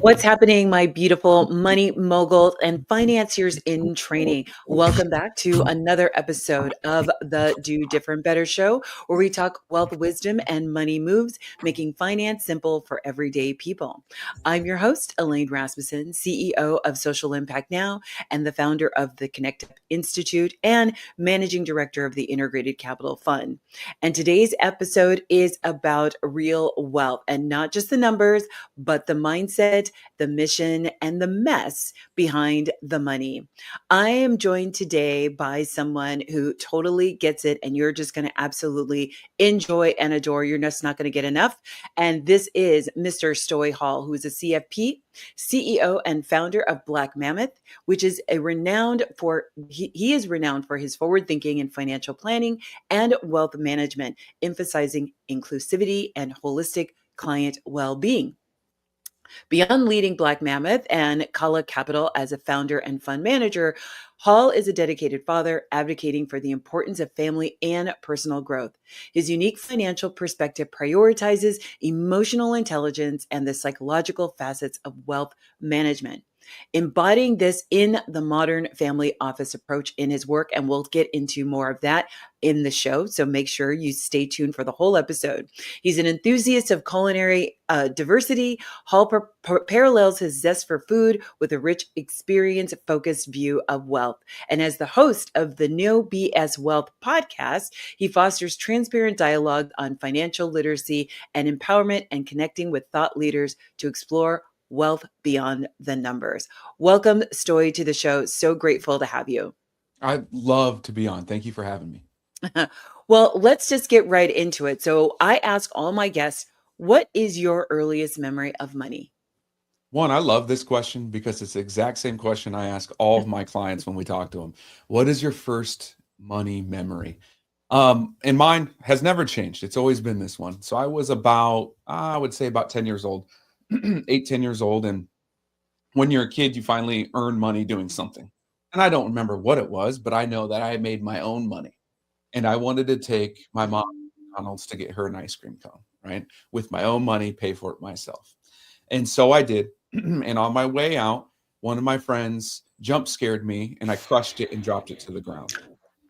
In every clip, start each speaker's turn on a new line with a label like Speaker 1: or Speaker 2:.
Speaker 1: What's happening, my beautiful money moguls and financiers in training? Welcome back to another episode of the Do Different Better Show, where we talk wealth, wisdom, and money moves, making finance simple for everyday people. I'm your host, Elaine Rasmussen, CEO of Social Impact Now and the founder of the Connect Institute and managing director of the Integrated Capital Fund. And today's episode is about real wealth and not just the numbers, but the mindset, the mission, and the mess behind the money. I am joined today by someone who totally gets it, and you're just going to absolutely enjoy and adore. You're just not going to get enough. And this is Mr. Stoy Hall, who is a CFP, CEO, and founder of Black Mammoth, which is he is renowned for his forward thinking and financial planning and wealth management, emphasizing inclusivity and holistic client well-being. Beyond leading Black Mammoth and Kala Capital as a founder and fund manager, Hall is a dedicated father advocating for the importance of family and personal growth. His unique financial perspective prioritizes emotional intelligence and the psychological facets of wealth management, embodying this in the modern family office approach in his work. And we'll get into more of that in the show. So make sure you stay tuned for the whole episode. He's an enthusiast of culinary diversity. Hall parallels his zest for food with a rich, experience-focused view of wealth. And as the host of the No BS Wealth podcast, he fosters transparent dialogue on financial literacy and empowerment and connecting with thought leaders to explore wealth beyond the numbers. Welcome, Stoy, to the show. So grateful to have you.
Speaker 2: I'd love to be on. Thank you for having me.
Speaker 1: Well, let's just get right into it. So I ask all my guests, what is your earliest memory of money?
Speaker 2: One, I love this question because it's the exact same question I ask all of my clients when we talk to them. What is your first money memory? And mine has never changed. It's always been this one. So I was I would say about 10 years old, 8, 10 years old. And when you're a kid, you finally earn money doing something. And I don't remember what it was, but I know that I made my own money. And I wanted to take my mom to McDonald's to get her an ice cream cone, right? With my own money, pay for it myself. And so I did. And on my way out, one of my friends jump scared me and I crushed it and dropped it to the ground.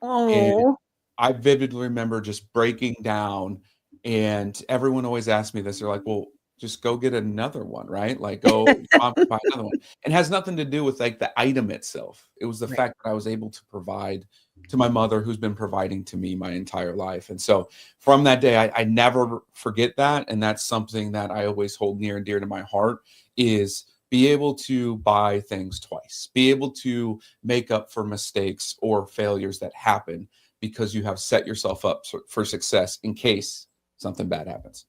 Speaker 2: And
Speaker 1: Oh,
Speaker 2: I vividly remember just breaking down. And everyone always asks me this. They're like, well, just go get another one, right? Like go buy another one. It has nothing to do with like the item itself. It was the
Speaker 1: right.
Speaker 2: fact that I was able to provide to my mother who's been providing to me my entire life. And so from that day, I never forget that. And that's something that I always hold near and dear to my heart is be able to buy things twice, be able to make up for mistakes or failures that happen because you have set yourself up for success in case something bad happens.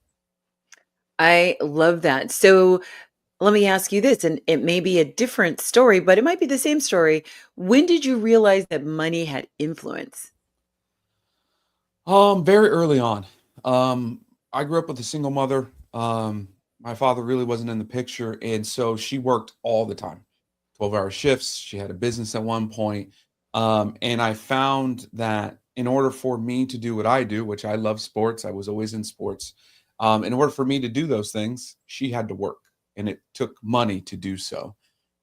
Speaker 1: I love that. So let me ask you this, and it may be a different story, but it might be the same story. When did you realize that money had influence?
Speaker 2: Very early on. I grew up with a single mother. My father really wasn't in the picture, and so she worked all the time, 12-hour shifts. She had a business at one point. And I found that in order for me to do what I do, which I love sports, I was always in sports. In order for me to do those things, she had to work, and it took money to do so.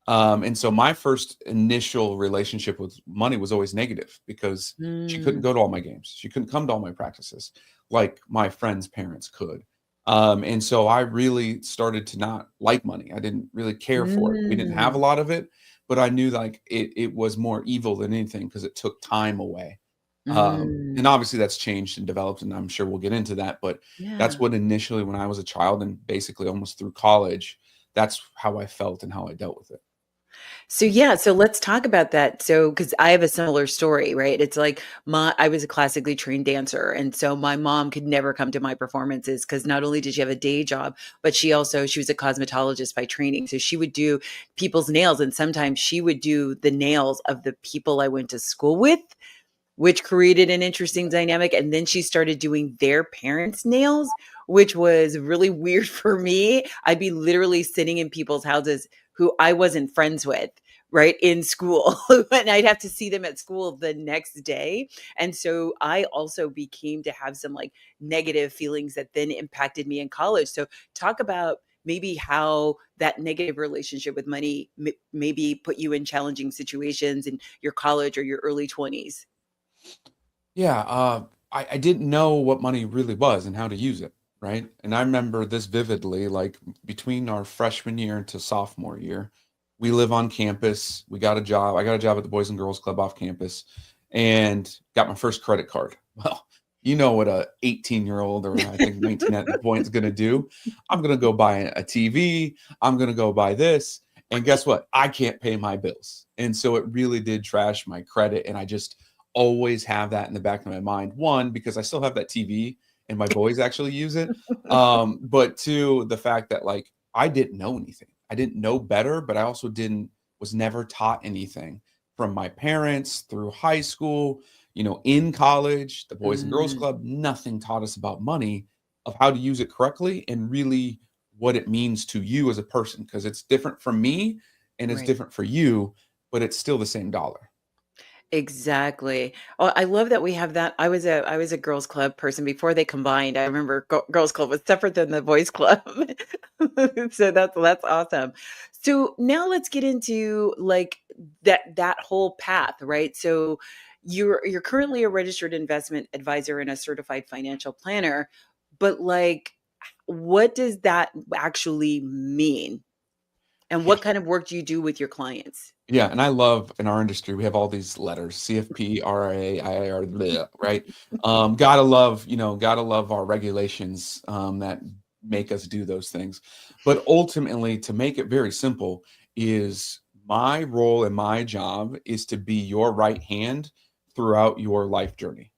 Speaker 2: And so my first initial relationship with money was always negative because she couldn't
Speaker 1: Mm,
Speaker 2: go to all my games. She couldn't come to all my practices like my friends' parents could. And so I really started to not like money. I didn't really care for it. We didn't have a
Speaker 1: mm,
Speaker 2: lot of it, but I knew like it was more evil than anything because it took time away. And
Speaker 1: mm.
Speaker 2: obviously that's changed and developed, and I'm sure we'll get into that. But that's
Speaker 1: Yeah.
Speaker 2: what initially, when I was a child and basically almost through college, that's how I felt and how I dealt with it.
Speaker 1: So yeah, so let's talk about that. So because I have a similar story, right? It's like I was a classically trained dancer, and so my mom could never come to my performances because not only did she have a day job, but she was a cosmetologist by training. So she would do people's nails, and sometimes she would do the nails of the people I went to school with, which created an interesting dynamic. And then she started doing their parents' nails, which was really weird for me. I'd be literally sitting in people's houses who I wasn't friends with, right, in school. And I'd have to see them at school the next day. And so I also became to have some like negative feelings that then impacted me in college. So talk about maybe how that negative relationship with money maybe put you in challenging situations in your college or your early 20s.
Speaker 2: Yeah, I didn't know what money really was and how to use it, right? And I remember this vividly, like between our freshman year to sophomore year, we live on campus. We got a job. I got a job at the Boys and Girls Club off campus and got my first credit card. Well, you know what a 18-year-old or I think 19 at the point is going to do. I'm going to go buy a TV. I'm going to go buy this. And guess what? I can't pay my bills. And so it really did trash my credit. And I just always have that in the back of my mind. One, because I still have that TV and my boys actually use it. But two, the fact that like I didn't know anything. I didn't know better, but I also was never taught anything from my parents through high school, in college, the Boys and Girls
Speaker 1: Mm,
Speaker 2: Club, nothing taught us about money, of how to use it correctly and really what it means to you as a person. Because it's different from me and it's
Speaker 1: right.
Speaker 2: different for you, but it's still the same dollar.
Speaker 1: Exactly. Oh, I love that we have that. I was a girls club person before they combined. I remember girls club was separate than the boys club. So that's awesome. So now let's get into like that whole path, right? So you're currently a registered investment advisor and a certified financial planner, but like what does that actually mean? And
Speaker 2: Yeah.
Speaker 1: what kind of work do you do with your clients?
Speaker 2: Yeah, and I love in our industry, we have all these letters, CFP, RIA, IIR, bleh, right? Gotta love our regulations that make us do those things. But ultimately, to make it very simple, is my role and my job is to be your right hand throughout your life journey.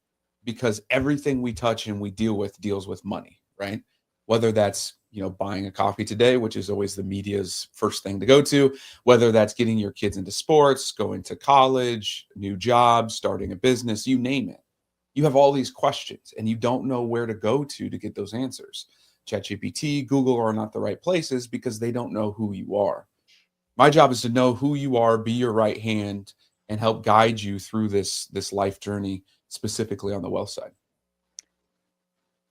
Speaker 2: Because everything we touch and we deal with deals with money, right? Whether that's, buying a coffee today, which is always the media's first thing to go to, whether that's getting your kids into sports, going to college, new jobs, starting a business, you name it. You have all these questions and you don't know where to go to get those answers. ChatGPT, Google are not the right places because they don't know who you are. My job is to know who you are, be your right hand, and help guide you through this life journey, specifically on the wealth side.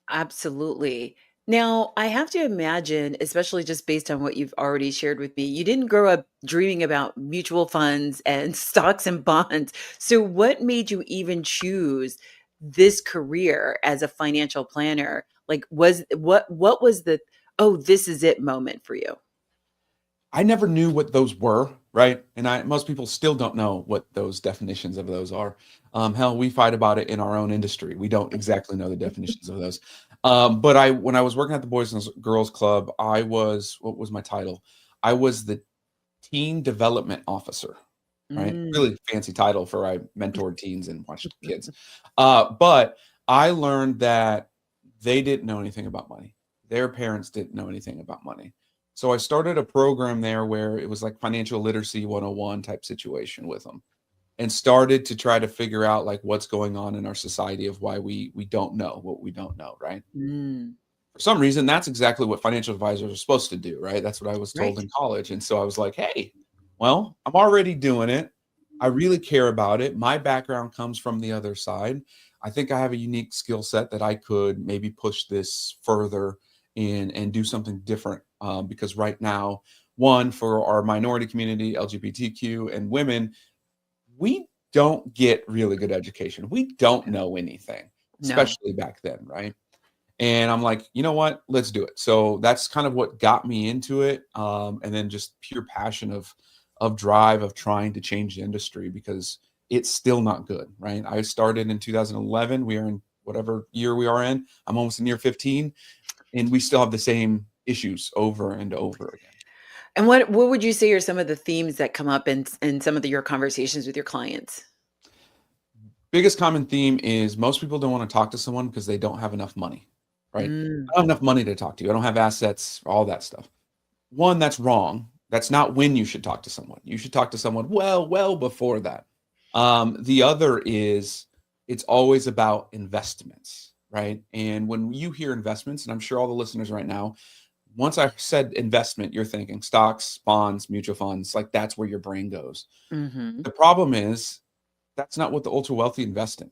Speaker 1: Absolutely. Now, I have to imagine, especially just based on what you've already shared with me, you didn't grow up dreaming about mutual funds and stocks and bonds. So, what made you even choose this career as a financial planner? Like, what was the oh, this is it moment for you?
Speaker 2: I never knew what those were, right? And most people still don't know what those definitions of those are. Hell, we fight about it in our own industry. We don't exactly know the definitions of those. But when I was working at the Boys and Girls Club, what was my title? I was the teen development officer, right?
Speaker 1: Mm,
Speaker 2: Really fancy title for I mentored teens and watched kids. But I learned that they didn't know anything about money. Their parents didn't know anything about money. So I started a program there where it was like financial literacy 101 type situation with them and started to try to figure out like what's going on in our society of why we don't know what we don't know, right?
Speaker 1: mm,
Speaker 2: For some reason, that's exactly what financial advisors are supposed to do, right? That's what I was told
Speaker 1: right.
Speaker 2: in college. And so I was like, hey, well, I'm already doing it. I really care about it. My background comes from the other side. I think I have a unique skill set that I could maybe push this further and do something different. Because right now, one, for our minority community, LGBTQ and women, we don't get really good education. We don't know anything,
Speaker 1: No.
Speaker 2: especially back then, right? And I'm like, you know what? Let's do it. So that's kind of what got me into it. And then just pure passion of drive of trying to change the industry because it's still not good, right? I started in 2011. We are in whatever year we are in. I'm almost in year 15, and we still have the same issues over and over again.
Speaker 1: And what would you say are some of the themes that come up in some of your conversations with your clients?
Speaker 2: Biggest common theme is most people don't want to talk to someone because they don't have enough money, right?
Speaker 1: Mm,
Speaker 2: I don't have enough money to talk to you. I don't have assets, all that stuff. One, that's wrong. That's not when you should talk to someone. You should talk to someone well before that. The other is it's always about investments, right? And when you hear investments, and I'm sure all the listeners right now, once I said investment, you're thinking stocks, bonds, mutual funds, like that's where your brain goes.
Speaker 1: mhm.
Speaker 2: The problem is that's not what the ultra wealthy invest in.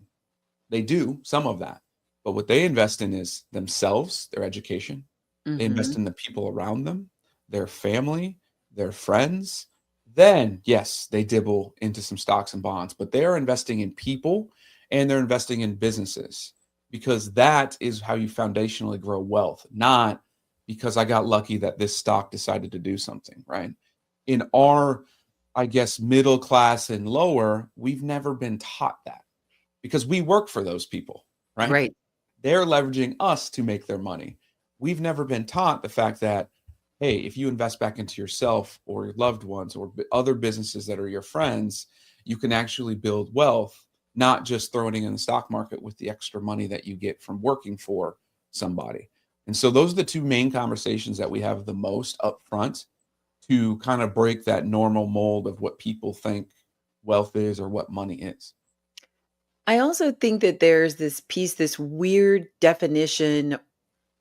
Speaker 2: They do some of that, but what they invest in is themselves, their education. They invest
Speaker 1: Mhm.
Speaker 2: in the people around them. their family, their friends, then yes, they dibble into some stocks and bonds, but they are investing in people and they're investing in businesses because that is how you foundationally grow wealth, not because I got lucky that this stock decided to do something, right? In our, I guess, middle class and lower, we've never been taught that because we work for those people, right?
Speaker 1: Right.
Speaker 2: They're leveraging us to make their money. We've never been taught the fact that, hey, if you invest back into yourself or your loved ones or other businesses that are your friends, you can actually build wealth, not just throwing it in the stock market with the extra money that you get from working for somebody. And so those are the two main conversations that we have the most up front to kind of break that normal mold of what people think wealth is or what money is.
Speaker 1: I also think that there's this piece, this weird definition,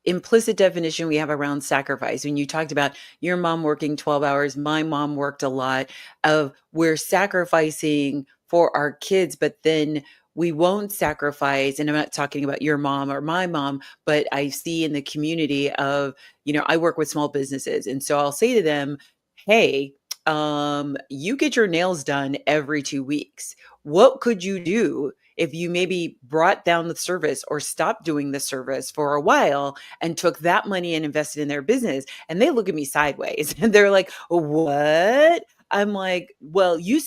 Speaker 1: implicit definition we have around sacrifice. When you talked about your mom working 12 hours, my mom worked a lot, of we're sacrificing for our kids, but then we won't sacrifice. And I'm not talking about your mom or my mom, but I see in the community of, I work with small businesses. And so I'll say to them, hey, you get your nails done every 2 weeks. What could you do if you maybe brought down the service or stopped doing the service for a while and took that money and invested in their business? And they look at me sideways and they're like, what? I'm like, well, you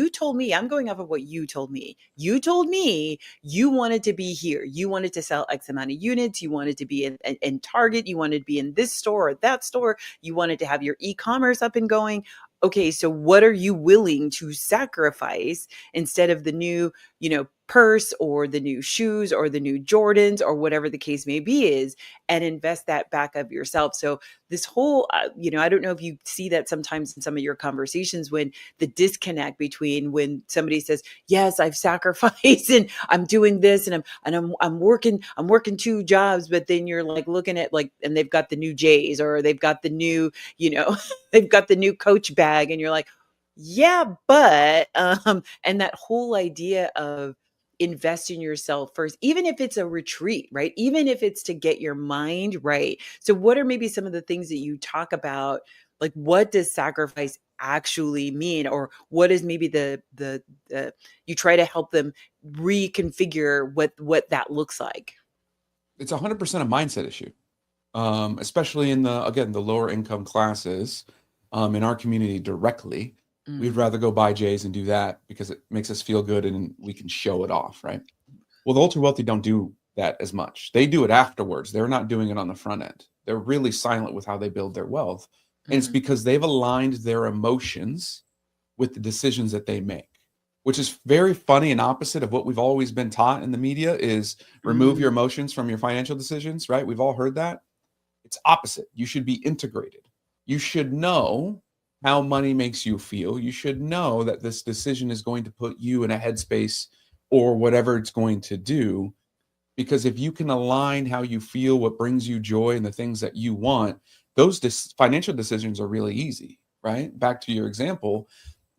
Speaker 1: told me, I'm going off of what you told me. You told me you wanted to be here. You wanted to sell X amount of units. You wanted to be in Target. You wanted to be in this store or that store. You wanted to have your e-commerce up and going. Okay, so what are you willing to sacrifice instead of the new, purse or the new shoes or the new Jordans or whatever the case may be is, and invest that back of yourself. So this whole, I don't know if you see that sometimes in some of your conversations when the disconnect between when somebody says, yes, I've sacrificed and I'm doing this and I'm working two jobs, but then you're like looking at and they've got the new J's or they've got the new, they've got the new Coach bag and you're like, yeah, but and that whole idea of invest in yourself first, even if it's a retreat, right? Even if it's to get your mind right. So what are maybe some of the things that you talk about? Like, what does sacrifice actually mean? Or what is maybe the you try to help them reconfigure what that looks like?
Speaker 2: It's 100% a mindset issue, especially in the lower income classes in our community directly. We'd
Speaker 1: Mm,
Speaker 2: rather go buy J's and do that because it makes us feel good and we can show it off, right? Well, the ultra wealthy don't do that as much. They do it afterwards. They're not doing it on the front end. They're really silent with how they build their wealth. And it's
Speaker 1: mm,
Speaker 2: because they've aligned their emotions with the decisions that they make, which is very funny and opposite of what we've always been taught in the media is remove your
Speaker 1: mm.
Speaker 2: emotions from your financial decisions, right? We've all heard that. It's opposite. You should be integrated. You should know how money makes you feel. You should know that this decision is going to put you in a headspace or whatever it's going to do. Because if you can align how you feel, what brings you joy, and the things that you want, those financial decisions are really easy, right? Back to your example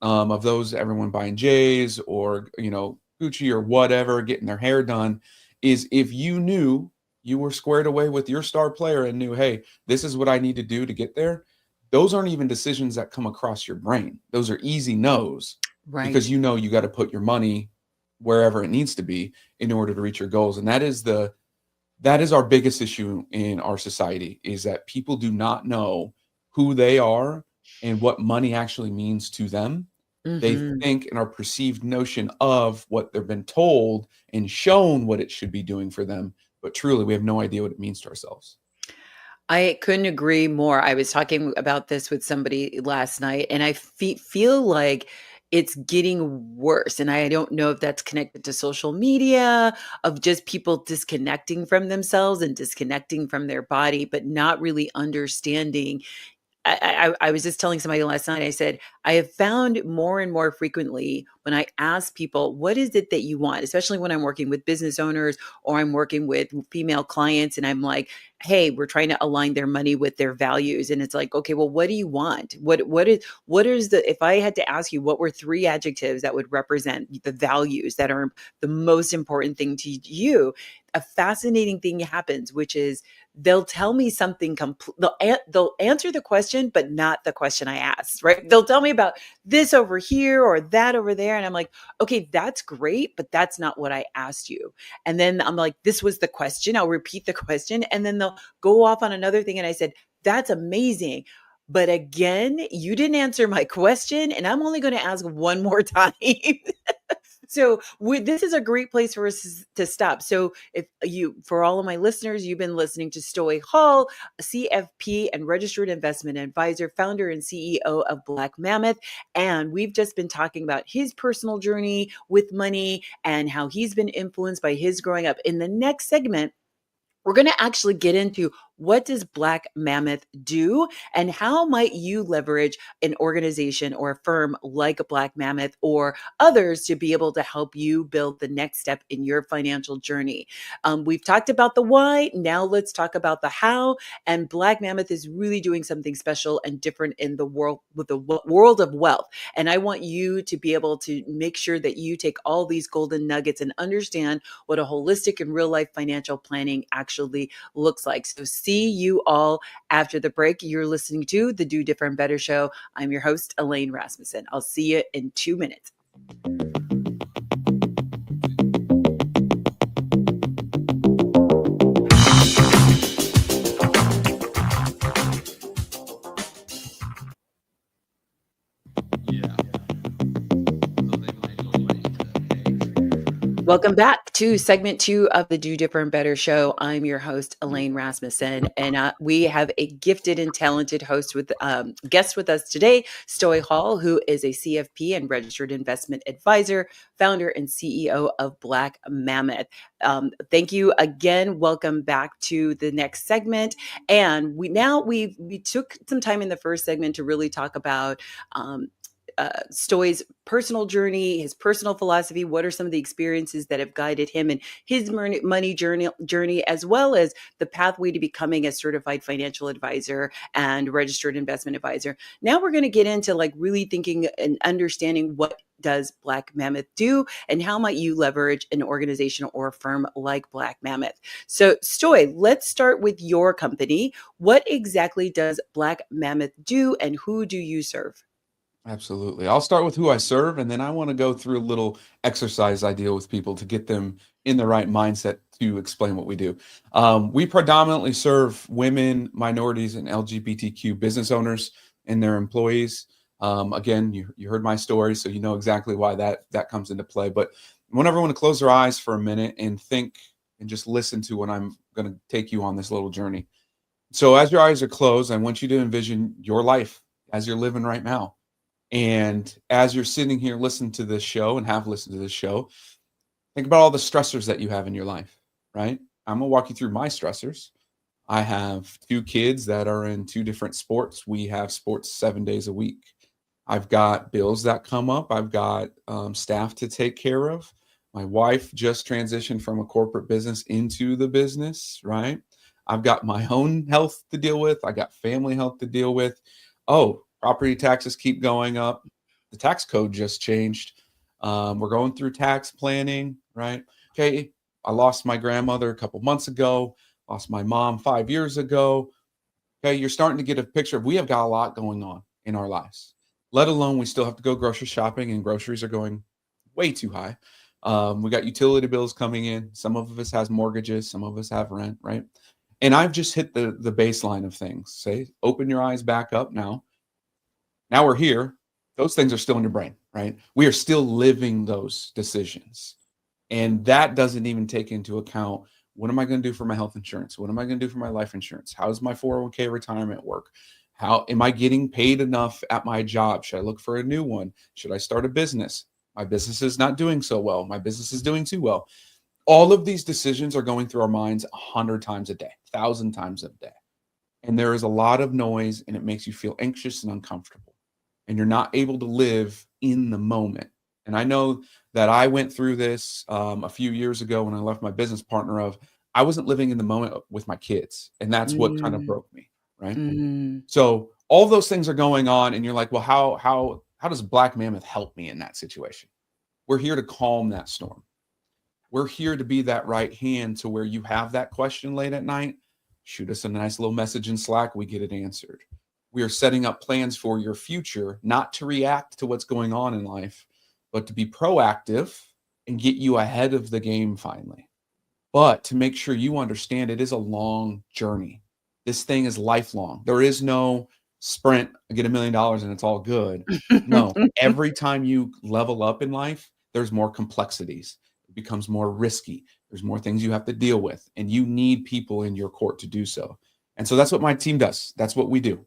Speaker 2: of those everyone buying J's or Gucci or whatever, getting their hair done, is if you knew you were squared away with your star player and knew, hey, this is what I need to do to get there. Those aren't even decisions that come across your brain. Those are easy no's because
Speaker 1: Right.
Speaker 2: you got to put your money wherever it needs to be in order to reach your goals. And that is our biggest issue in our society is that people do not know who they are and what money actually means to them. They
Speaker 1: Mhm.
Speaker 2: think in our perceived notion of what they've been told and shown what it should be doing for them, but truly we have no idea what it means to ourselves.
Speaker 1: I couldn't agree more. I was talking about this with somebody last night, and I feel like it's getting worse. And I don't know if that's connected to social media, of just people disconnecting from themselves and disconnecting from their body, but not really understanding. I was just telling somebody last night, I said, I have found more and more frequently when I ask people, what is it that you want? Especially when I'm working with business owners or I'm working with female clients and I'm like, hey, we're trying to align their money with their values. And it's like, okay, well, what do you want? What is if I had to ask you, what were three adjectives that would represent the values that are the most important thing to you? a fascinating thing happens, which is they'll tell me something they'll answer the question, but not the question I asked, right? They'll tell me about this over here or that over there. And I'm like, okay, that's great, but that's not what I asked you. And then I'm like, this was the question. I'll repeat the question. And then they'll go off on another thing. And I said, that's amazing. But again, you didn't answer my question, and I'm only going to ask one more time. So this is a great place for us to stop. So for all of my listeners, you've been listening to Stoy Hall, a CFP and registered investment advisor, founder and CEO of Black Mammoth. And we've just been talking about his personal journey with money and how he's been influenced by his growing up. In the next segment, we're going to actually get into what does Black Mammoth do and how might you leverage an organization or a firm like a Black Mammoth or others to be able to help you build the next step in your financial journey. We've talked about the why. Now let's talk about the how. And Black Mammoth is really doing something special and different in the world with the world of wealth. And I want you to be able to make sure that you take all these golden nuggets and understand what a holistic and real life financial planning actually looks like. So see you all after the break. You're listening to the Do Different Better Show. I'm your host, Elaine Rasmussen. I'll see you in 2 minutes. Welcome back to segment 2 of the Do Different Better Show. I'm your host, Elaine Rasmussen, and we have a gifted and talented host with guest with us today, Stoy Hall, who is a CFP and registered investment advisor, founder and CEO of Black Mammoth. Thank you again. Welcome back to the next segment. And we took some time in the first segment to really talk about Stoy's personal journey, his personal philosophy. What are some of the experiences that have guided him in his money journey, as well as the pathway to becoming a certified financial advisor and registered investment advisor. Now we're going to get into really thinking and understanding what does Black Mammoth do and how might you leverage an organization or a firm like Black Mammoth. So Stoy, let's start with your company. What exactly does Black Mammoth do and who do you serve?
Speaker 2: Absolutely. I'll start with who I serve, and then I want to go through a little exercise I deal with people to get them in the right mindset to explain what we do. We predominantly serve women, minorities, and LGBTQ business owners and their employees. Again, you heard my story, so you know exactly why that comes into play. But I want everyone to close their eyes for a minute and think and just listen to what I'm going to take you on this little journey. So as your eyes are closed, I want you to envision your life as you're living right now. And as you're sitting here listening to this show and have listened to this show, think about all the stressors that you have in your life, right? I'm going to walk you through my stressors. I have 2 kids that are in 2 different sports. We have sports 7 days a week. I've got bills that come up. I've got staff to take care of. My wife just transitioned from a corporate business into the business, right? I've got my own health to deal with. I got family health to deal with. Oh, property taxes keep going up. The tax code just changed. We're going through tax planning, right? Okay, I lost my grandmother a couple months ago, lost my mom 5 years ago. Okay, you're starting to get a picture of we have got a lot going on in our lives, let alone we still have to go grocery shopping and groceries are going way too high. We got utility bills coming in. Some of us has mortgages, some of us have rent, right? And I've just hit the baseline of things. Say, open your eyes back up now. Now we're here. Those things are still in your brain, right? We are still living those decisions. And that doesn't even take into account, what am I going to do for my health insurance? What am I going to do for my life insurance? How does my 401k retirement work? How am I getting paid enough at my job? Should I look for a new one? Should I start a business? My business is not doing so well. My business is doing too well. All of these decisions are going through our minds 100 times a day, 1,000 times a day. And there is a lot of noise and it makes you feel anxious and uncomfortable. And you're not able to live in the moment. And I know that I went through this a few years ago when I left my business partner of I wasn't living in the moment with my kids. And that's what kind of broke me, right?
Speaker 1: Mm.
Speaker 2: So all those things are going on and you're like, well, how does Black Mammoth help me in that situation? We're here to calm that storm. We're here to be that right hand to where you have that question late at night. Shoot us a nice little message in Slack. We get it answered. We are setting up plans for your future, not to react to what's going on in life, but to be proactive and get you ahead of the game finally. But to make sure you understand it is a long journey. This thing is lifelong. There is no sprint, I get $1 million and it's all good. No, every time you level up in life, there's more complexities. It becomes more risky. There's more things you have to deal with, and you need people in your court to do so. And so that's what my team does. That's what we do.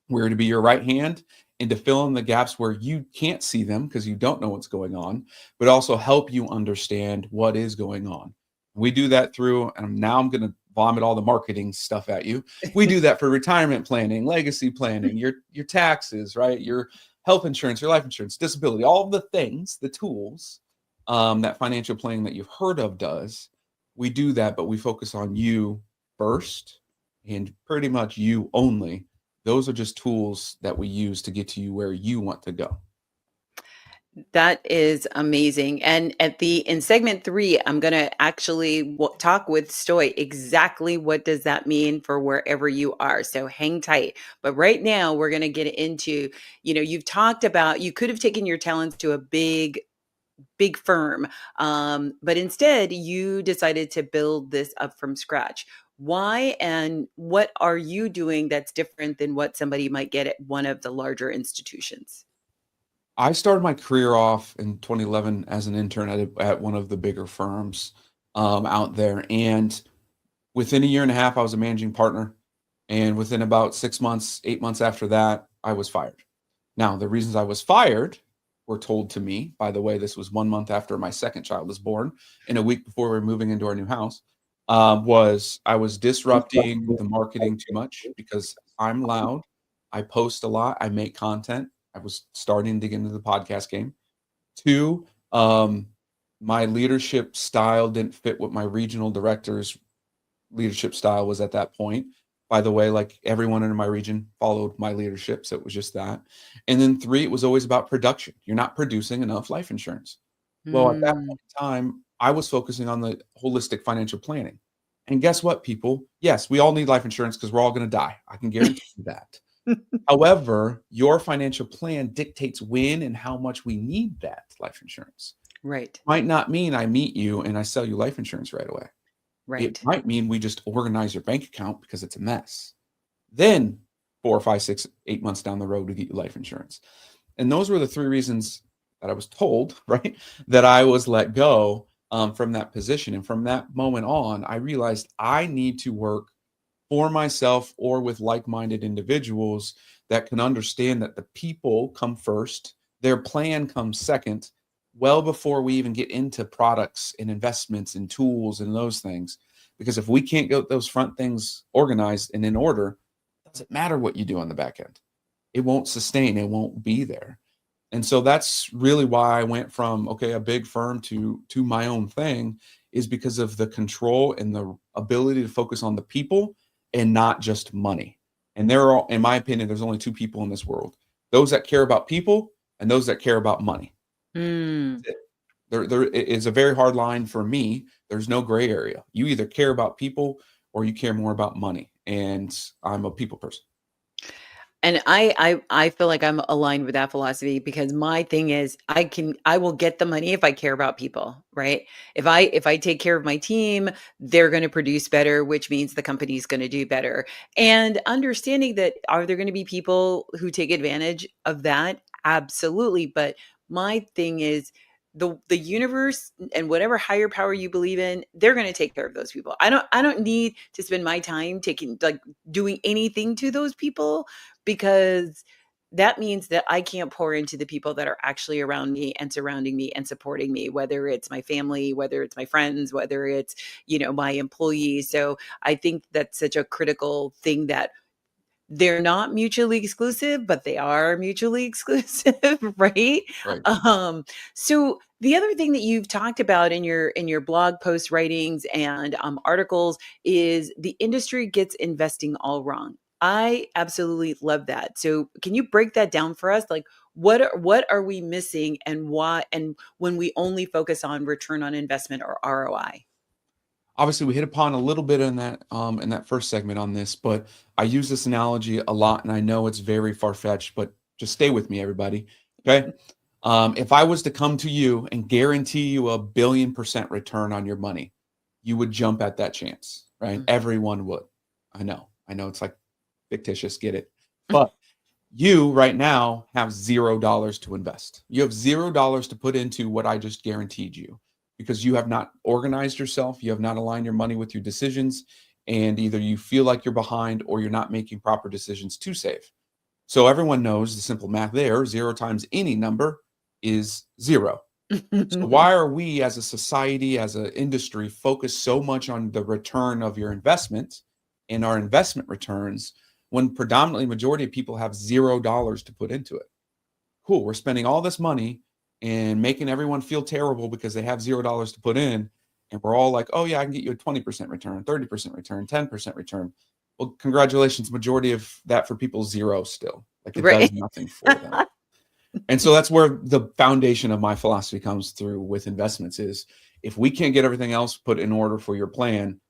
Speaker 2: We're to be your right hand and to fill in the gaps where you can't see them because you don't know what's going on, but also help you understand what is going on. We do that through, and now I'm going to vomit all the marketing stuff at you. We do that for retirement planning, legacy planning, your taxes, right? Your health insurance, your life insurance, disability, all of the things, the tools that financial planning that you've heard of does. We do that, but we focus on you first and pretty much you only. Those are just tools that we use to get to you where you want to go.
Speaker 1: That is amazing. And in segment 3, I'm going to actually talk with Stoy exactly what does that mean for wherever you are. So hang tight. But right now we're going to get into, you've talked about, you could have taken your talents to a big firm, but instead you decided to build this up from scratch. Why, and what are you doing that's different than what somebody might get at one of the larger institutions?
Speaker 2: I started my career off in 2011 as an intern at one of the bigger firms out there. And within a year and a half, I was a managing partner. And within about 6 months, 8 months after that, I was fired. Now, the reasons I was fired were told to me. By the way, this was 1 month after my second child was born and a week before we were moving into our new house, was I was disrupting the marketing too much because I'm loud. I post a lot. I make content. I was starting to get into the podcast game. 2, my leadership style didn't fit what my regional director's leadership style was at that point. By the way, like everyone in my region followed my leadership, so it was just that. And then 3, it was always about production. You're not producing enough life insurance. Well, at that
Speaker 1: Mm,
Speaker 2: point in time, I was focusing on the holistic financial planning. And guess what, people? Yes, we all need life insurance because we're all going to die. I can guarantee you that. However, your financial plan dictates when and how much we need that life insurance.
Speaker 1: right,
Speaker 2: Might not mean I meet you and I sell you life insurance right away. It
Speaker 1: right.
Speaker 2: might mean we just organize your bank account because it's a mess. Then 4, 5, 6, 8 months down the road, we get you life insurance. And those were the 3 reasons that I was told, right, that I was let go from that position. And from that moment on, I realized I need to work for myself or with like-minded individuals that can understand that the people come first, their plan comes second, well before we even get into products and investments and tools and those things. Because if we can't get those front things organized and in order, it doesn't matter what you do on the back end. It won't sustain, it won't be there. And so that's really why I went from a big firm to my own thing, is because of the control and the ability to focus on the people and not just money. And there are, in my opinion, there's only 2 people in this world: those that care about people and those that care about money.
Speaker 1: Mm.
Speaker 2: That's it. There is a very hard line for me. There's no gray area. You either care about people or you care more about money. And I'm a people person.
Speaker 1: And I feel like I'm aligned with that philosophy because my thing is I will get the money if I care about people, right? If I take care of my team, they're going to produce better, which means the company's going to do better. And understanding that, are there going to be people who take advantage of that? Absolutely. But my thing is, the universe and whatever higher power you believe in, they're going to take care of those people. I don't need to spend my time doing anything to those people, because that means that I can't pour into the people that are actually around me and surrounding me and supporting me, whether it's my family, whether it's my friends, whether it's, my employees. So I think that's such a critical thing, that they're not mutually exclusive, but they are mutually exclusive, right?
Speaker 2: Right.
Speaker 1: Um, so the other thing that you've talked about in your blog post writings and articles is the industry gets investing all wrong. I absolutely love that. So can you break that down for us? Like, what are we missing, and why, and when we only focus on return on investment or ROI?
Speaker 2: Obviously we hit upon a little bit in that first segment on this, but I use this analogy a lot, and I know it's very far-fetched, but just stay with me, everybody. Okay. If I was to come to you and guarantee you 1,000,000,000% return on your money, you would jump at that chance, right? Everyone would. I know it's like fictitious, get it. But you right now have $0 to invest. You have $0 to put into what I just guaranteed you, because you have not organized yourself. You have not aligned your money with your decisions. And either you feel like you're behind or you're not making proper decisions to save. So everyone knows the simple math there: 0 times any number is 0. So why are we as a society, as an industry, focused so much on the return of your investment and our investment returns when predominantly majority of people have $0 to put into it? Cool. We're spending all this money and making everyone feel terrible because they have $0 to put in. And we're all like, oh yeah, I can get you a 20% return, 30% return, 10% return. Well, congratulations. Majority of that for people, 0 still. Like it does nothing for them. And so that's where the foundation of my philosophy comes through with investments is, if we can't get everything else put in order for your plan,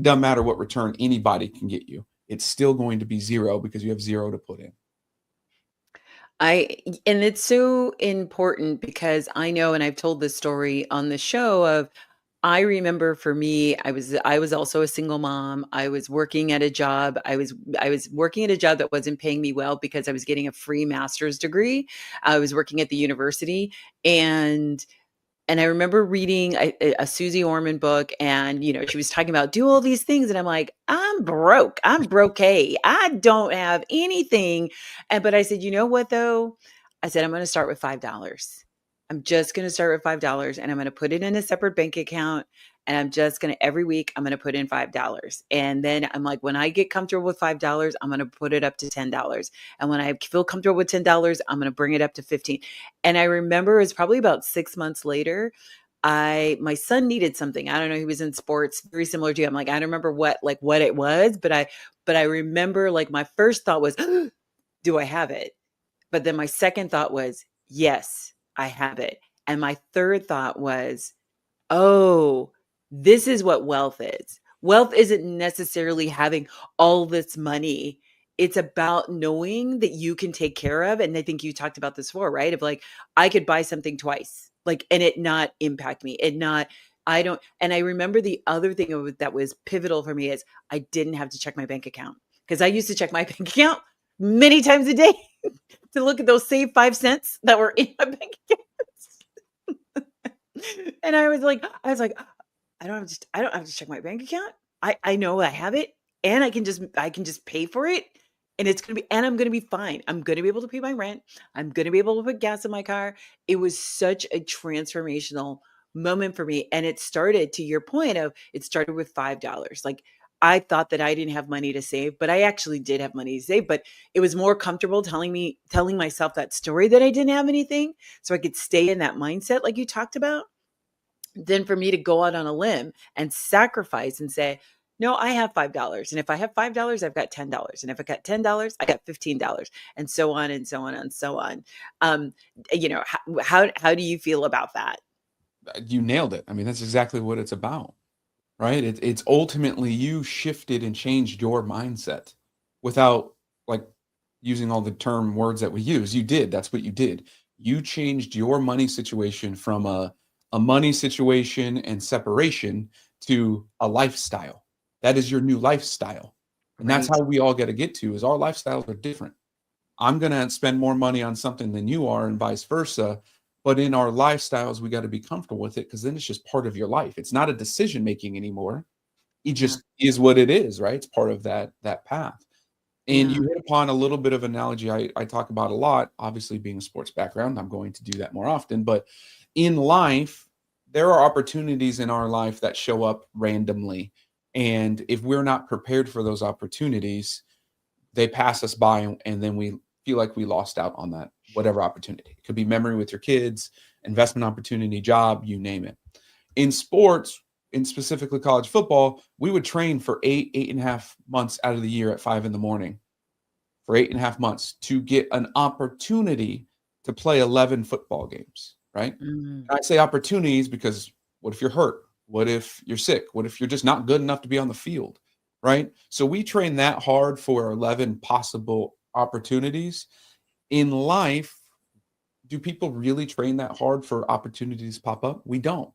Speaker 2: doesn't matter what return anybody can get you, it's still going to be 0 because you have 0 to put in.
Speaker 1: And it's so important because I know, and I've told this story on the show of, I remember for me, I was also a single mom. I was working at a job. I was working at a job that wasn't paying me well because I was getting a free master's degree. I was working at the university, and I remember reading a Susie Orman book, and she was talking about do all these things, and I'm like, I'm broke. I'm broke. I don't have anything. But I said, you know what though? I said, I'm going to start with $5. I'm just going to start with $5, and I'm going to put it in a separate bank account. And I'm just going to, every week, I'm going to put in $5. And then I'm like, when I get comfortable with $5, I'm going to put it up to $10. And when I feel comfortable with $10, I'm going to bring it up to 15. And I remember it was probably about 6 months later, my son needed something. I don't know. He was in sports, very similar to you. I'm like, I don't remember what it was, but I remember like my first thought was, do I have it? But then my second thought was, yes, I have it. And my third thought was, oh, this is what wealth is. Wealth isn't necessarily having all this money. It's about knowing that you can take care of. And I think you talked about this before, right? Of like, I could buy something twice, like, and it not impact me. I don't. And I remember the other thing that was pivotal for me is I didn't have to check my bank account, because I used to check my bank account many times a day to look at those saved 5 cents that were in my bank account. And I was like, I don't have to check my bank account. I know I have it, and I can just pay for it, and I'm gonna be fine. I'm gonna be able to pay my rent. I'm gonna be able to put gas in my car. It was such a transformational moment for me. And it started, to your point of, it started with $5. Like, I thought that I didn't have money to save, but I actually did have money to save. But it was more comfortable telling myself that story that I didn't have anything, so I could stay in that mindset like you talked about, than for me to go out on a limb and sacrifice and say, no, I have $5. And if I have $5, I've got $10. And if I got $10, I got $15, and so on and so on and so on. Um, how do you feel about that?
Speaker 2: You nailed it. I mean, that's exactly what it's about, right? It's ultimately you shifted and changed your mindset without like using all the term words that we use. You did. That's what you did. You changed your money situation from a money situation and separation to a lifestyle. That is your new lifestyle. And that's
Speaker 1: Right.
Speaker 2: how we all got to get to, is our lifestyles are different. I'm going to spend more money on something than you are and vice versa. But in our lifestyles, we got to be comfortable with it, because then it's just part of your life. It's not a decision making anymore. It
Speaker 1: Yeah.
Speaker 2: just is what it is, right? It's part of that path. And
Speaker 1: Yeah.
Speaker 2: you hit upon a little bit of analogy I talk about a lot. Obviously, being a sports background, I'm going to do that more often. But in life, there are opportunities in our life that show up randomly. And if we're not prepared for those opportunities, they pass us by, and then we feel like we lost out on that, whatever opportunity. It could be memory with your kids, investment opportunity, job, you name it. In sports, in specifically college football, we would train for 8.5 months out of the year at 5 in the morning for 8.5 months to get an opportunity to play 11 football games, right?
Speaker 1: Mm.
Speaker 2: And I say opportunities because what if you're hurt? What if you're sick? What if you're just not good enough to be on the field, right? So we train that hard for 11 possible opportunities. In life, do people really train that hard for opportunities to pop up? We don't,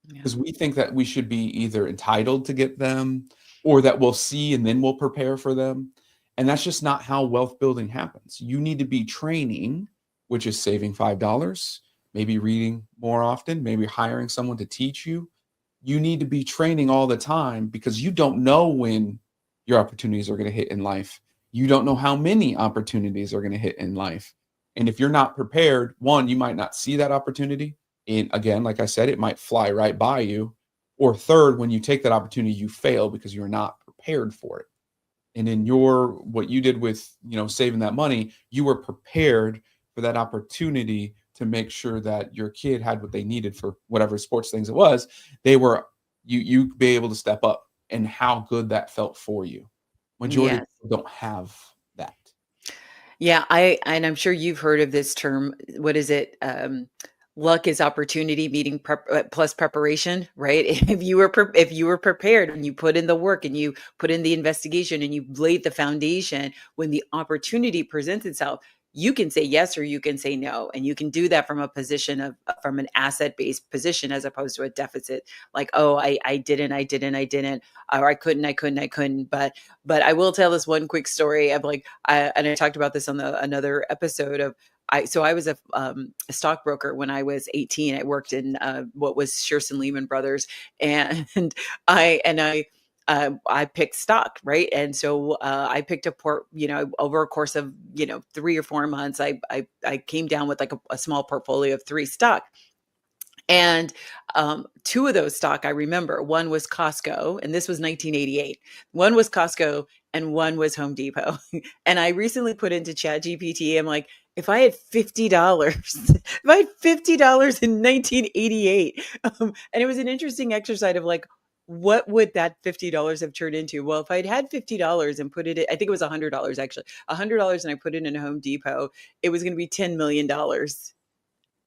Speaker 1: Yeah.
Speaker 2: because we think that we should be either entitled to get them or that we'll see and then we'll prepare for them. And that's just not how wealth building happens. You need to be training, which is saving $5, maybe reading more often, maybe hiring someone to teach you. You need to be training all the time because you don't know when your opportunities are going to hit in life. You don't know how many opportunities are going to hit in life. And if you're not prepared, one, you might not see that opportunity. And again, like I said, it might fly right by you. Or third, when you take that opportunity, you fail because you're not prepared for it. And in what you did with, saving that money, you were prepared for that opportunity to make sure that your kid had what they needed for whatever sports things it was. You be able to step up, and how good that felt for you. Majority of
Speaker 1: Yes.
Speaker 2: people don't have that.
Speaker 1: Yeah, and I'm sure you've heard of this term. What is it? Luck is opportunity meeting plus preparation, right? If you were prepared and you put in the work and you put in the investigation and you laid the foundation, when the opportunity presents itself, you can say yes or you can say no, and you can do that from a position of from an asset based position as opposed to a deficit. Like, oh, I didn't, or I couldn't. But I will tell this one quick story of like, and I talked about this on another episode of. I was a stockbroker when I was 18. I worked in what was Shearson Lehman Brothers, and I picked stock, right? And so I picked over a course of 3 or 4 months. I came down with like a small portfolio of 3 stock. And two of those stock I remember. One was Costco, and this was 1988. One was Costco, and one was Home Depot. And I recently put into ChatGPT. I'm like, if I had $50, if I had $50 in 1988, and it was an interesting exercise of like, what would that $50 have turned into? Well, if I'd had $50 and put it, I think it was $100 actually, $100, and I put it in a Home Depot, it was going to be $10 million.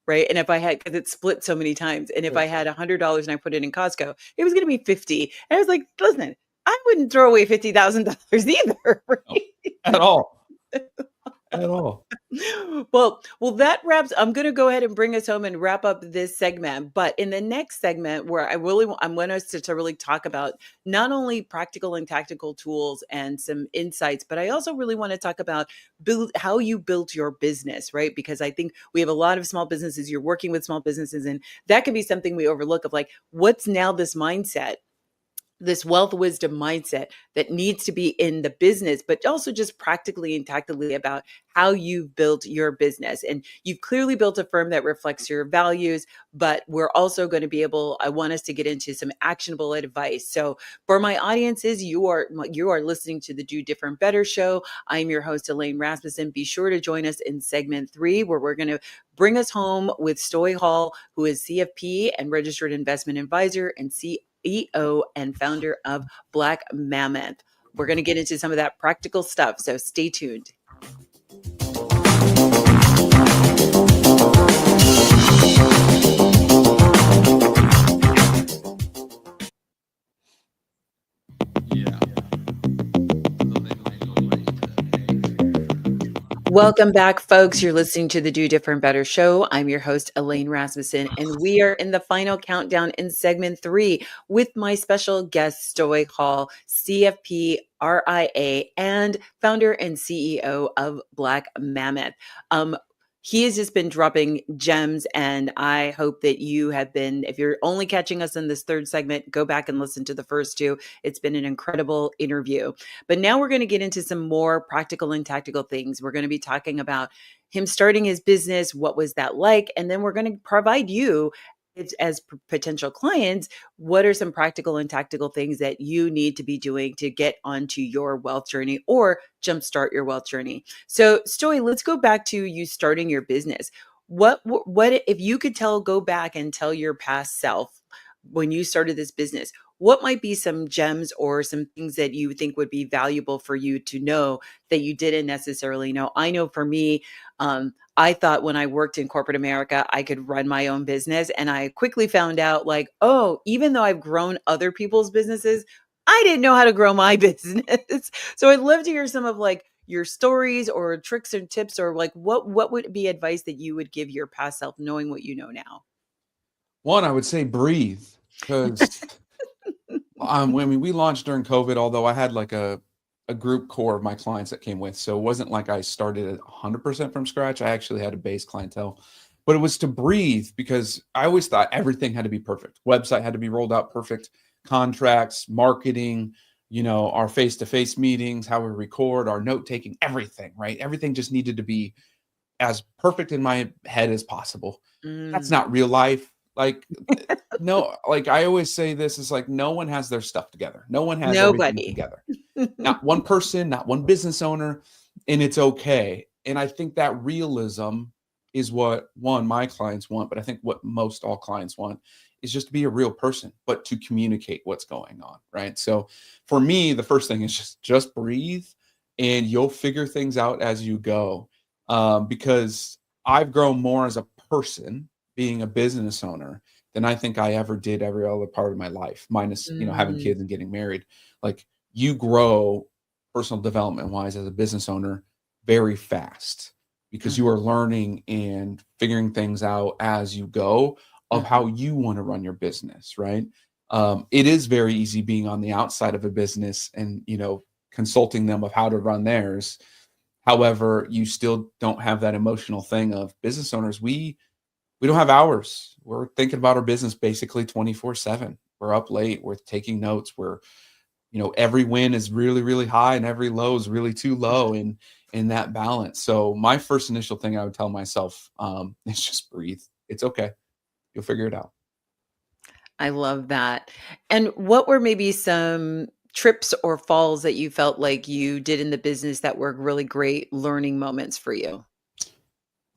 Speaker 1: Right. And if I had, because it's split so many times, and if I had $100 and I put it in Costco, it was going to be 50. And I was like, listen, I wouldn't throw away $50,000 either. Right?
Speaker 2: No, at all. At all.
Speaker 1: Well, that wraps. I'm going to go ahead and bring us home and wrap up this segment. But in the next segment, where I want us to really talk about not only practical and tactical tools and some insights, but I also really want to talk about how you built your business, right? Because I think we have a lot of small businesses. You're working with small businesses, and that can be something we overlook of like, what's now this mindset, this wealth wisdom mindset that needs to be in the business, but also just practically and tactically about how you've built your business. And you've clearly built a firm that reflects your values, but we're also going to be I want us to get into some actionable advice. So for my audiences, you are listening to the Do Different Better Show. I'm your host, Elaine Rasmussen. Be sure to join us in segment 3, where we're going to bring us home with Stoy Hall, who is CFP and registered investment advisor and CEO and founder of Black Mammoth. We're going to get into some of that practical stuff, so stay tuned. Welcome back, folks. You're listening to the Do Different Better Show. I'm your host, Elaine Rasmussen, and we are in the final countdown in segment 3 with my special guest, Stoy Hall, CFP, RIA, and founder and CEO of Black Mammoth. He has just been dropping gems, and I hope that you have been, if you're only catching us in this third segment, go back and listen to the first 2. It's been an incredible interview. But now we're going to get into some more practical and tactical things. We're going to be talking about him starting his business. What was that like? And then we're going to provide you as potential clients, what are some practical and tactical things that you need to be doing to get onto your wealth journey or jumpstart your wealth journey? So, Stoy, let's go back to you starting your business. What if you could go back and tell your past self when you started this business, what might be some gems or some things that you think would be valuable for you to know that you didn't necessarily know? I know for me, I thought when I worked in corporate America, I could run my own business. And I quickly found out, like, oh, even though I've grown other people's businesses, I didn't know how to grow my business. So I'd love to hear some of like your stories or tricks and tips, or like what would be advice that you would give your past self knowing what you know now?
Speaker 2: One, I would say breathe, because when we launched during COVID, although I had like a group core of my clients that came with, so it wasn't like I started at 100% from scratch. I actually had a base clientele, but it was to breathe because I always thought everything had to be perfect. Website had to be rolled out perfect, contracts, marketing, our face-to-face meetings, how we record, our note taking, everything, right? Everything just needed to be as perfect in my head as possible. That's
Speaker 1: Mm.
Speaker 2: not real life. Like, no, like I always say this is like no one has their stuff together. No one has everything
Speaker 1: Nobody.
Speaker 2: together. Not one person, not one business owner, and it's okay. And I think that realism is what my clients want, but I think what most all clients want is just to be a real person, but to communicate what's going on, right? So for me, the first thing is just breathe, and you'll figure things out as you go. Because I've grown more as a person being a business owner than I think I ever did every other part of my life, minus, having
Speaker 1: Mm.
Speaker 2: kids and getting married. Like, you grow personal development wise as a business owner very fast because you
Speaker 1: Mhm.
Speaker 2: are learning and figuring things out as you go of
Speaker 1: Mhm.
Speaker 2: how you want to run your business, right? It is very easy being on the outside of a business and, consulting them of how to run theirs. However, you still don't have that emotional thing of business owners. We don't have hours. We're thinking about our business basically 24/7. We're up late, we're taking notes, every win is really, really high and every low is really too low in that balance. So my first initial thing I would tell myself, is just breathe. It's okay. You'll figure it out.
Speaker 1: I love that. And what were maybe some trips or falls that you felt like you did in the business that were really great learning moments for you?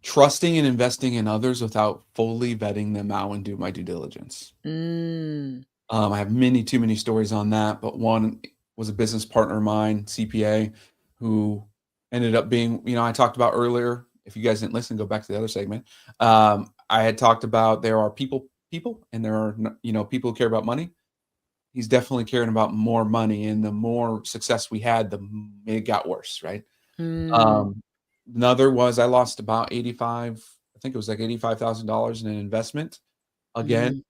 Speaker 2: Trusting and investing in others without fully vetting them out and do my due diligence.
Speaker 1: Mm.
Speaker 2: I have too many stories on that, but one was a business partner of mine, CPA, who ended up being, I talked about earlier. If you guys didn't listen, go back to the other segment. I had talked about there are people, and there are, people who care about money. He's definitely caring about more money, and the more success we had, it got worse, right?
Speaker 1: Mm.
Speaker 2: Um, Another was I lost about 85, I think it was like $85,000 in an investment. Again,
Speaker 1: Mm.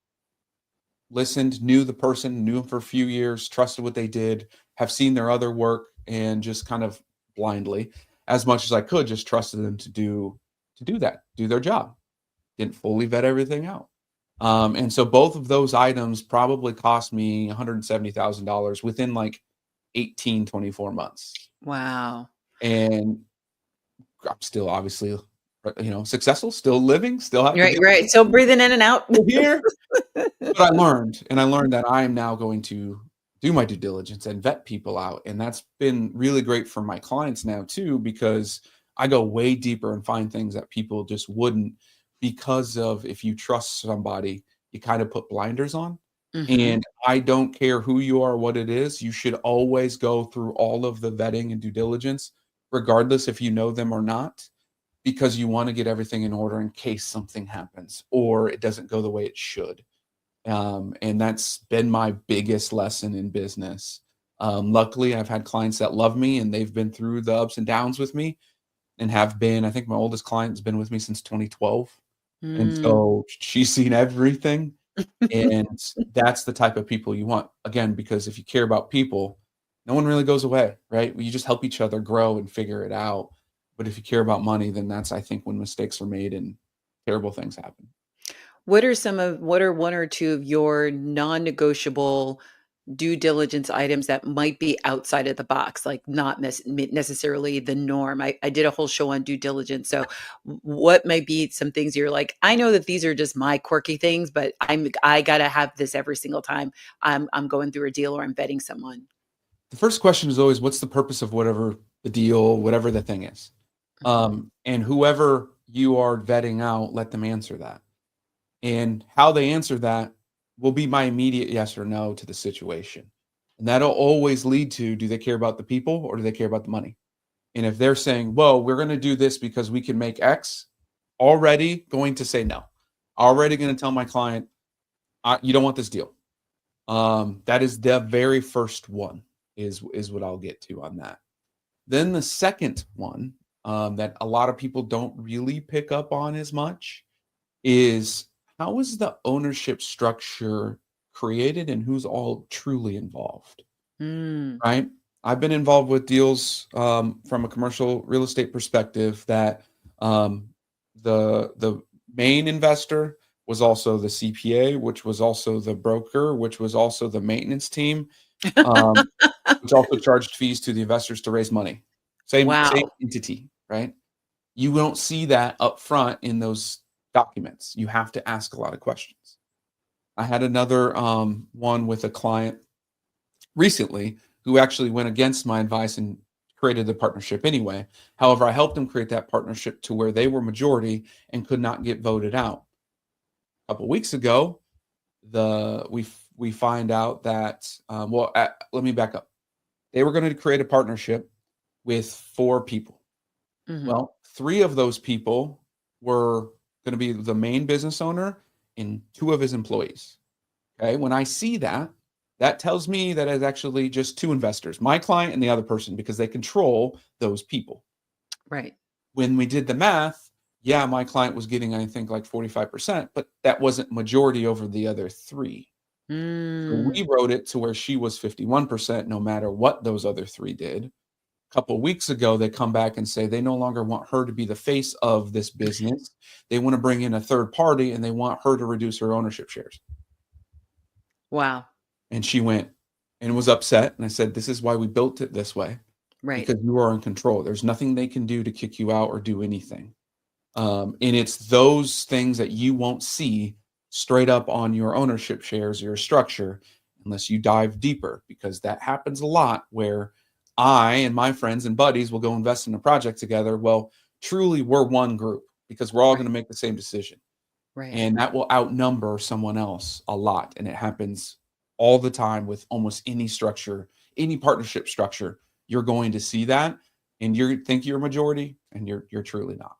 Speaker 2: listened, knew the person, knew him for a few years, trusted what they did, have seen their other work, and just kind of blindly, as much as I could, just trusted them to do that, do their job. Didn't fully vet everything out. And so both of those items probably cost me $170,000 within like 18-24 months.
Speaker 1: Wow.
Speaker 2: And I'm still obviously, successful, still living, still have to
Speaker 1: Right,
Speaker 2: deal with
Speaker 1: right.
Speaker 2: it,
Speaker 1: So breathing in and out.
Speaker 2: still here. But I learned that I am now going to do my due diligence and vet people out, and that's been really great for my clients now too, because I go way deeper and find things that people just wouldn't, because of, if you trust somebody, you kind of put blinders on.
Speaker 1: Mhm.
Speaker 2: And I don't care who you are, what it is, you should always go through all of the vetting and due diligence, regardless if you know them or not, because you wanna get everything in order in case something happens or it doesn't go the way it should. And that's been my biggest lesson in business. Luckily, I've had clients that love me and they've been through the ups and downs with me, and have been, I think my oldest client has been with me since 2012. And
Speaker 1: Mm.
Speaker 2: so she's seen everything. And that's the type of people you want. Again, because if you care about people, no one really goes away, right? You just help each other grow and figure it out. But if you care about money, then that's, I think, when mistakes are made and terrible things happen.
Speaker 1: What are one or two of your non-negotiable due diligence items that might be outside of the box, like not necessarily the norm? I did a whole show on due diligence. So what might be some things you're like, I know that these are just my quirky things, but I gotta have this every single time I'm going through a deal or I'm vetting someone.
Speaker 2: The first question is always, what's the purpose of whatever the deal, whatever the thing is?
Speaker 1: Mhm.
Speaker 2: And whoever you are vetting out, let them answer that. And how they answer that will be my immediate yes or no to the situation. And that'll always lead to, do they care about the people or do they care about the money? And if they're saying, well, we're going to do this because we can make X, already going to say no. Already going to tell my client, you don't want this deal. That is the very first one is what I'll get to on that. Then the second one that a lot of people don't really pick up on as much is, how is the ownership structure created and who's all truly involved, right? I've been involved with deals from a commercial real estate perspective that the main investor was also the CPA, which was also the broker, which was also the maintenance team, which also charged fees to the investors to raise money. Same entity, right? You don't see that up front in those documents. You have to ask a lot of questions. I had another one with a client recently who actually went against my advice and created the partnership anyway. However, I helped them create that partnership to where they were majority and could not get voted out. A couple weeks ago, we find out that let me back up. They were going to create a partnership with 4 people. Well, 3 of those people were going to be the main business owner and 2 of his employees. Okay, when I see that, that tells me that it's actually just 2 investors, my client and the other person, because they control those people.
Speaker 1: Right.
Speaker 2: When we did the math, yeah, my client was getting, I think, like 45%, but that wasn't majority over the other 3. So we wrote it to where she was 51%, no matter what those other 3 did. A couple of weeks ago, they come back and say they no longer want her to be the face of this business. They want to bring in a third party and they want her to reduce her ownership shares.
Speaker 1: Wow.
Speaker 2: And she went and was upset. And I said, this is why we built it this way.
Speaker 1: Right.
Speaker 2: Because you are in control. There's nothing they can do to kick you out or do anything. And it's those things that you won't see straight up on your ownership shares, your structure, unless you dive deeper, because that happens a lot where I and my friends and buddies will go invest in a project together. Well, truly, we're one group because we're all going to make the same decision.
Speaker 1: Right.
Speaker 2: And that will outnumber someone else a lot. And it happens all the time with almost any structure, any partnership structure. You're going to see that, and you think you're a majority, and you're truly not.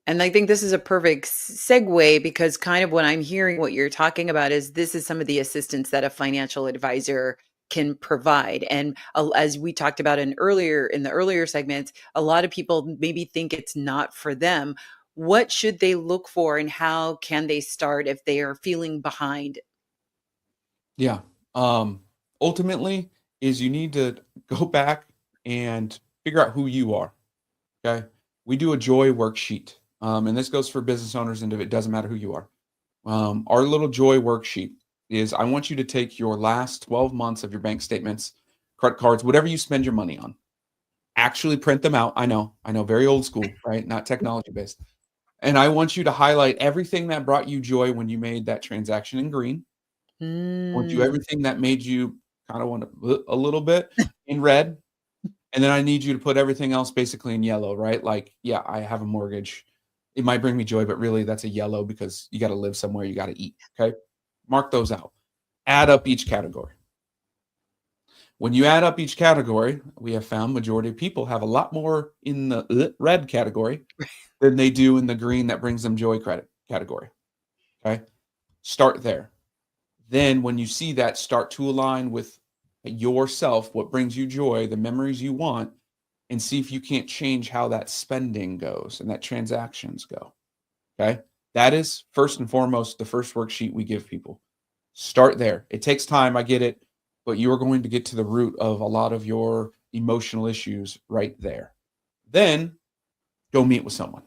Speaker 1: And I think this is a perfect segue, because kind of what I'm hearing, what you're talking about, is this is some of the assistance that a financial advisor can provide. And as we talked about in the earlier segments, a lot of people maybe think it's not for them. What should they look for, and how can they start if they are feeling behind?
Speaker 2: Yeah. Ultimately is you need to go back and figure out who you are. Okay. We do a joy worksheet. And this goes for business owners, and it doesn't matter who you are. Our little joy worksheet is, I want you to take your last 12 months of your bank statements, credit cards, whatever you spend your money on, actually print them out. I know, very old school, right? Not technology based. And I want you to highlight everything that brought you joy when you made that transaction in green. I want you everything that made you kind of want to a little bit in red. And then I need you to put everything else basically in yellow, right? Like, yeah, I have a mortgage. It might bring me joy, but really that's a yellow because you got to live somewhere, you got to eat. Okay. Mark those out. Add up each category. When you add up each category, we have found majority of people have a lot more in the red category than they do in the green that brings them joy credit category. Okay. Start there. Then when you see that, start to align with yourself, what brings you joy, the memories you want, and see if you can't change how that spending goes and that transactions go. Okay. That is first and foremost the first worksheet we give people. Start there. It takes time, I get it, but you are going to get to the root of a lot of your emotional issues right there. Then go meet with someone.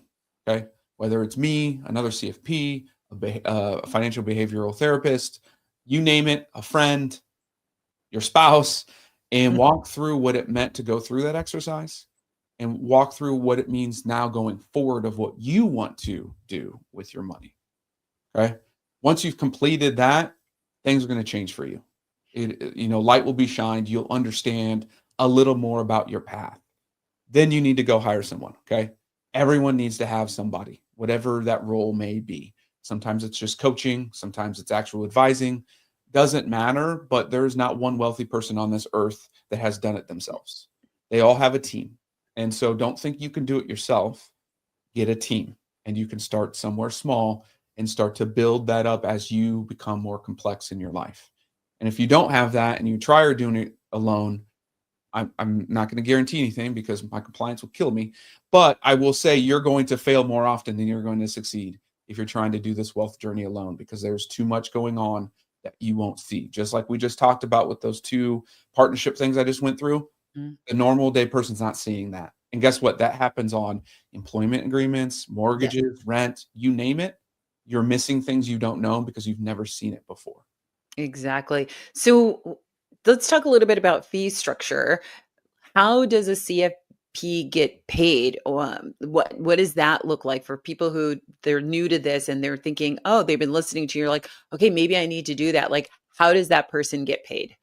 Speaker 2: Okay. Whether it's me, another CFP, a financial behavioral therapist, you name it, a friend, your spouse, and walk through what it meant to go through that exercise and walk through what it means now going forward of what you want to do with your money. Okay. Once you've completed that, things are going to change for you. Light will be shined. You'll understand a little more about your path. Then you need to go hire someone. Okay. Everyone needs to have somebody, whatever that role may be. Sometimes it's just coaching. Sometimes it's actual advising. Doesn't matter, but there's not one wealthy person on this earth that has done it themselves. They all have a team. And so don't think you can do it yourself. Get a team, and you can start somewhere small and start to build that up as you become more complex in your life. And if you don't have that and you try doing it alone, I'm not going to guarantee anything because my compliance will kill me, but I will say you're going to fail more often than you're going to succeed if you're trying to do this wealth journey alone, because there's too much going on that you won't see. Just like we just talked about with those 2 partnership things I just went through,
Speaker 1: Mm.
Speaker 2: the normal day person's not seeing that. And guess what? That happens on employment agreements,
Speaker 1: Yes,
Speaker 2: mortgages, rent, you name it. You're missing things you don't know because you've never seen it before.
Speaker 1: exactly. So let's talk a little bit about fee structure. How does a CFP get paid? What does that look like for people who they're new to this and they're thinking, oh, they've been listening to you, you're like, okay, maybe I need to do that. Like, how does that person get paid?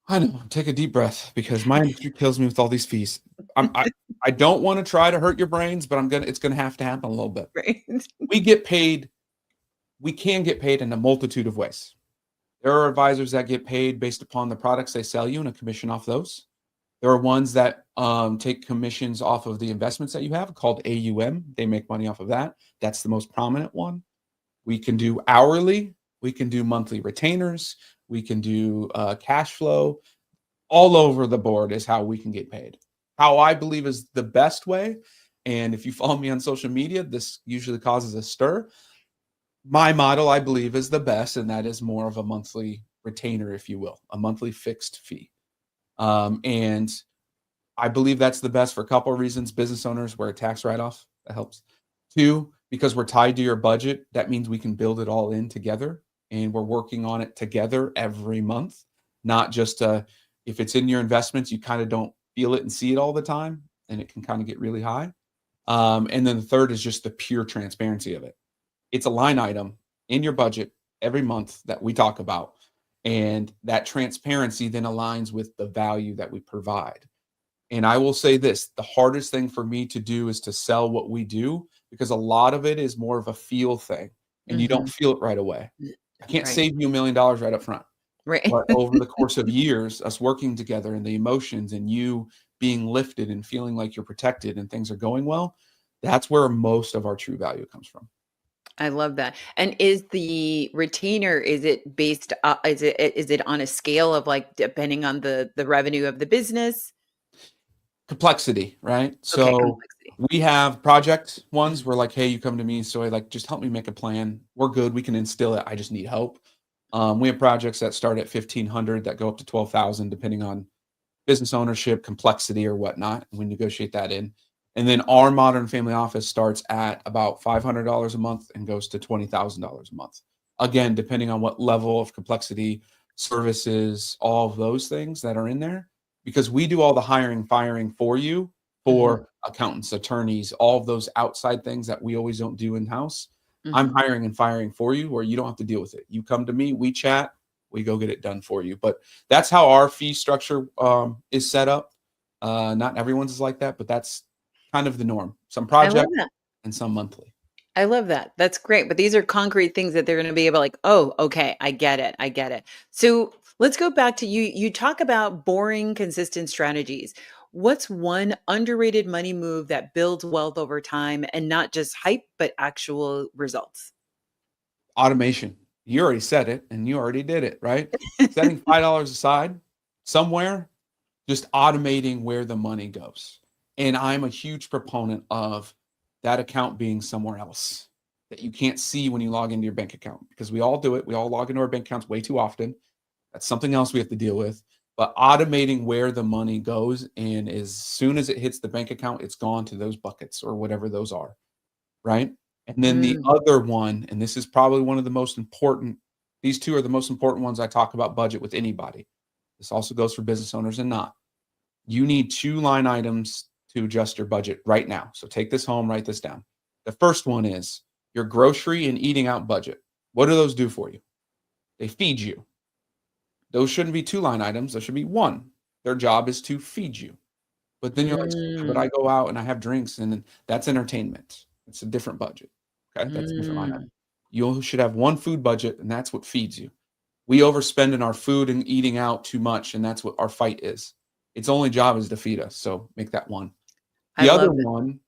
Speaker 2: I know. Take a deep breath because my industry kills me with all these fees. I don't want to try to hurt your brains, but it's gonna have to happen a little bit.
Speaker 1: Right.
Speaker 2: We get paid, we can get paid in a multitude of ways. There are advisors that get paid based upon the products they sell you and a commission off those. There are ones that take commissions off of the investments that you have called AUM. They make money off of that. That's the most prominent one. We can do hourly. We can do monthly retainers. We can do cash flow. All over the board is how we can get paid. How I believe is the best way. And if you follow me on social media, this usually causes a stir. My model, I believe, is the best, and that is more of a monthly retainer, if you will, a monthly fixed fee. And I believe that's the best for a couple of reasons. Business owners wear a tax write-off. That helps. 2, because we're tied to your budget. That means we can build it all in together, and we're working on it together every month, not just if it's in your investments, you kind of don't feel it and see it all the time, and it can kind of get really high. And then the third is just the pure transparency of it. It's a line item in your budget every month that we talk about, and that transparency then aligns with the value that we provide. And I will say this, the hardest thing for me to do is to sell what we do, because a lot of it is more of a feel thing and you don't
Speaker 1: Mhm.
Speaker 2: feel it right away. I can't
Speaker 1: Right.
Speaker 2: save you $1 million right up front.
Speaker 1: Right.
Speaker 2: But over the course of years, us working together and the emotions and you being lifted and feeling like you're protected and things are going well, that's where most of our true value comes from.
Speaker 1: I love that. And is the retainer, is it based, is it on a scale of like depending on the revenue of the business?
Speaker 2: Complexity, right?
Speaker 1: Okay,
Speaker 2: So
Speaker 1: complexity.
Speaker 2: we have project
Speaker 1: Mm,
Speaker 2: ones where like, hey, you come to me, so I like just help me make a plan. We're good. We can instill it. I just need help. We have projects that start at 1,500 that go up to 12,000, depending on business ownership, complexity, or whatnot. And we negotiate that in. And then our modern family office starts at about $500 a month and goes to $20,000 a month. Again, depending on what level of complexity, services, all of those things that are in there, because we do all the hiring, firing for you
Speaker 1: mhm,
Speaker 2: for accountants, attorneys, all of those outside things that we always don't do in house. I'm
Speaker 1: mhm.
Speaker 2: hiring and firing for you, where you don't have to deal with it. You come to me, we chat, we go get it done for you. But that's how our fee structure is set up. Not everyone's is like that, but that's kind of the norm. Some
Speaker 1: I love
Speaker 2: project
Speaker 1: that.
Speaker 2: and some monthly.
Speaker 1: I love that. That's great. But these are concrete things that they're going to be able like, oh, okay, I get it. I get it. So let's go back to you. You talk about boring, consistent strategies. What's one underrated money move that builds wealth over time and not just hype, but actual results?
Speaker 2: Automation. You already said it and you already did it, right? Setting $5 aside somewhere, just automating where the money goes. And I'm a huge proponent of that account being somewhere else that you can't see when you log into your bank account, because we all do it. We all log into our bank accounts way too often. That's something else we have to deal with. But automating where the money goes, and as soon as it hits the bank account, it's gone to those buckets or whatever those are, right? And then the
Speaker 1: Mm,
Speaker 2: other one, and this is probably one of the most important, these two are the most important ones I talk about budget with anybody. This also goes for business owners and not. You need 2 line items to adjust your budget right now. So take this home, write this down. The first one is your grocery and eating out budget. What do those do for you? They feed you. Those shouldn't be 2 line items. Those should be 1. Their job is to feed you. But then you're like, "Yeah, but
Speaker 1: mm,
Speaker 2: I go out and I have drinks, and then that's entertainment." It's a different budget. Okay, that's a different line
Speaker 1: mm,
Speaker 2: item. You should have 1 food budget, and that's what feeds you. We overspend in our food and eating out too much, and that's what our fight is. Its only job is to feed us. So make that one.
Speaker 1: I
Speaker 2: The other
Speaker 1: love it.
Speaker 2: one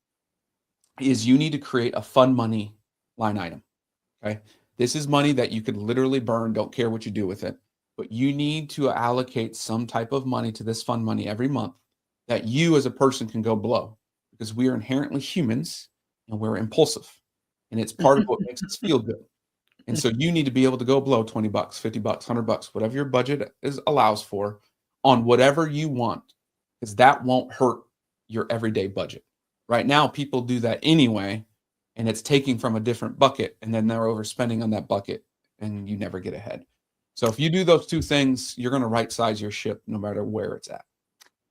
Speaker 2: is you need to create a fun money line item. Okay. This is money that you could literally burn, don't care what you do with it. But you need to allocate some type of money to this fun money every month that you as a person can go blow, because we are inherently humans and we're impulsive. And it's part of what makes us feel good. And so you need to be able to go blow 20 bucks, 50 bucks, 100 bucks, whatever your budget allows for, on whatever you want, because that won't hurt your everyday budget. Right now, people do that anyway, and it's taking from a different bucket, and then they're overspending on that bucket, and you never get ahead. So if you do those two things, you're going to right size your ship no matter where it's at.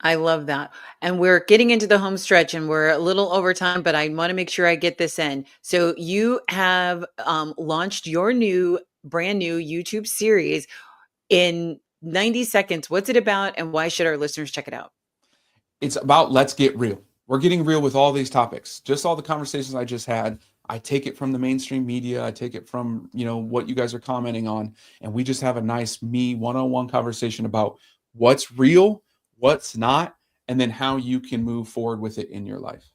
Speaker 1: I love that. And we're getting into the home stretch and we're a little over time, but I want to make sure I get this in. So you have launched your brand new YouTube series in 90 seconds. What's it about and why should our listeners check it out?
Speaker 2: It's about let's get real. We're getting real with all these topics. Just all the conversations I just had. I take it from the mainstream media. I take it from, what you guys are commenting on. And we just have a nice me one-on-one conversation about what's real, what's not, and then how you can move forward with it in your life.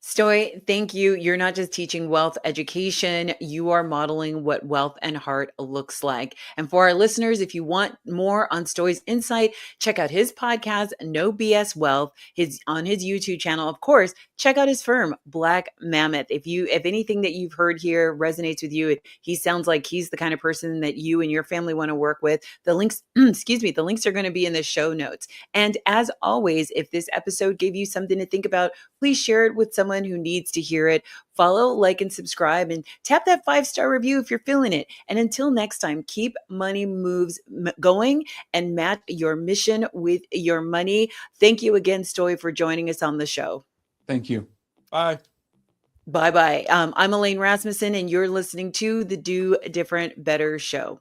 Speaker 1: Stoy, thank you. You're not just teaching wealth education, you are modeling what wealth and heart looks like. And for our listeners, if you want more on Stoy's insight, check out his podcast, No BS Wealth, on his YouTube channel. Of course, check out his firm, Black Mammoth. If anything that you've heard here resonates with you, he sounds like he's the kind of person that you and your family want to work with. The links, the links are going to be in the show notes. And as always, if this episode gave you something to think about, please share it with someone who needs to hear it. Follow, like, and subscribe, and tap that 5-star review if you're feeling it. And until next time, keep money moves going and match your mission with your money. Thank you again, Stoy, for joining us on the show.
Speaker 2: Thank you. Bye.
Speaker 1: Bye-bye. I'm Elaine Rasmussen, and you're listening to the Do Different Better Show.